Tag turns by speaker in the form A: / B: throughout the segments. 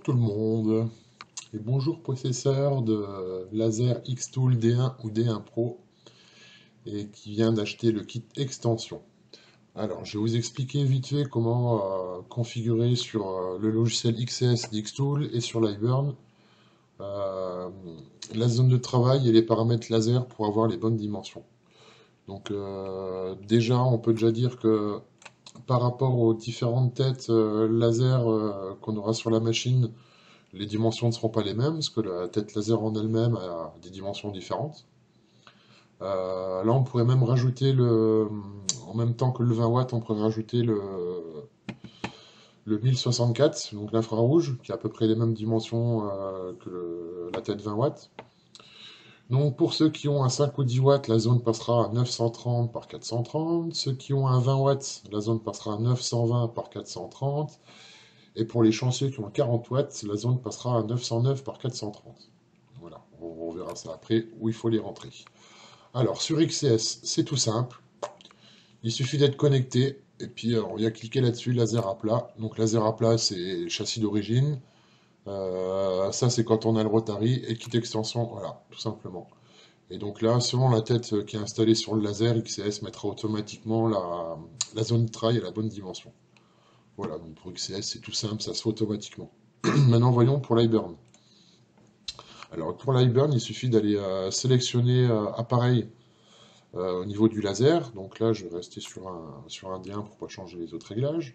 A: tout le monde et bonjour possesseur de laser Xtool D1 ou D1 Pro et qui vient d'acheter le kit extension. Alors, je vais vous expliquer vite fait comment configurer sur le logiciel XCS d'Xtool et sur Liveburn euh, la zone de travail et les paramètres laser pour avoir les bonnes dimensions. Donc déjà, on peut déjà dire que par rapport aux différentes têtes laser qu'on aura sur la machine, les dimensions ne seront pas les mêmes, parce que la tête laser en elle-même a des dimensions différentes. Là, on pourrait même rajouter en même temps que le 20 watts, on pourrait rajouter le 1064, donc l'infrarouge, qui a à peu près les mêmes dimensions que la tête 20 watts. Donc pour ceux qui ont un 5 ou 10 watts, la zone passera à 930 par 430. Ceux qui ont un 20 watts, la zone passera à 920 par 430. Et pour les chanceux qui ont 40 watts, la zone passera à 909 par 430. Voilà, on verra ça après, où il faut les rentrer. Alors, sur XCS, c'est tout simple. Il suffit d'être connecté, et puis on vient cliquer là-dessus, laser à plat. Donc laser à plat, c'est le châssis d'origine. Ça, c'est quand on a le Rotary, et kit extension, voilà, tout simplement. Et donc là, selon la tête qui est installée sur le laser, XCS mettra automatiquement la zone de travail à la bonne dimension. Voilà, donc pour XCS, c'est tout simple, ça se fait automatiquement. Maintenant, voyons pour Liveburn. Alors, pour Liveburn, il suffit d'aller sélectionner appareil au niveau du laser. Donc là, je vais rester sur un D1 pour ne pas changer les autres réglages.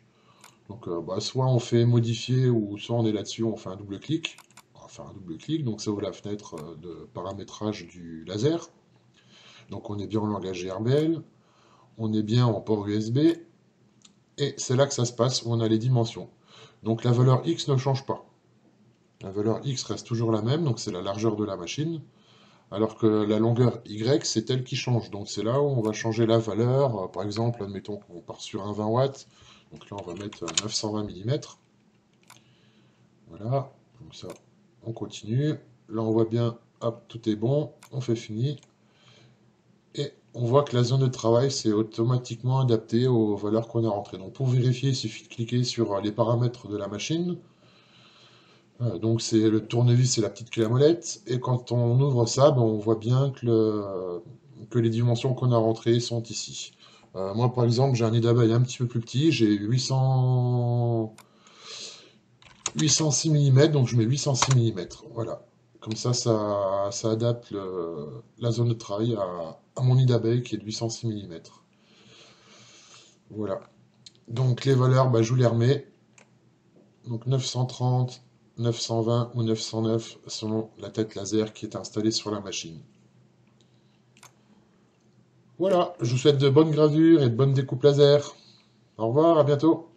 A: Donc, soit on fait modifier, ou soit on est là-dessus, on fait un double clic. On va faire un double clic, donc ça ouvre la fenêtre de paramétrage du laser. Donc, on est bien en langage GRBL, on est bien en port USB, et c'est là que ça se passe, où on a les dimensions. Donc, la valeur X ne change pas. La valeur X reste toujours la même, donc c'est la largeur de la machine, alors que la longueur Y, c'est elle qui change. Donc c'est là où on va changer la valeur. Par exemple, admettons qu'on part sur un 20 watts, donc là on va mettre 920 mm. Voilà, comme ça on continue. Là on voit bien, hop, tout est bon, on fait fini. Et on voit que la zone de travail s'est automatiquement adaptée aux valeurs qu'on a rentrées. Donc pour vérifier, il suffit de cliquer sur les paramètres de la machine. Donc c'est le tournevis et la petite clé à molette. Et quand on ouvre ça, on voit bien que les dimensions qu'on a rentrées sont ici. Moi par exemple, j'ai un nid d'abeille un petit peu plus petit, j'ai 806 mm, donc je mets 806 mm. Voilà. Comme ça adapte la zone de travail à mon nid d'abeille qui est de 806 mm. Voilà. Donc les valeurs, je vous les remets. Donc 930, 920 ou 909 selon la tête laser qui est installée sur la machine. Voilà, je vous souhaite de bonnes gravures et de bonnes découpes laser. Au revoir, à bientôt.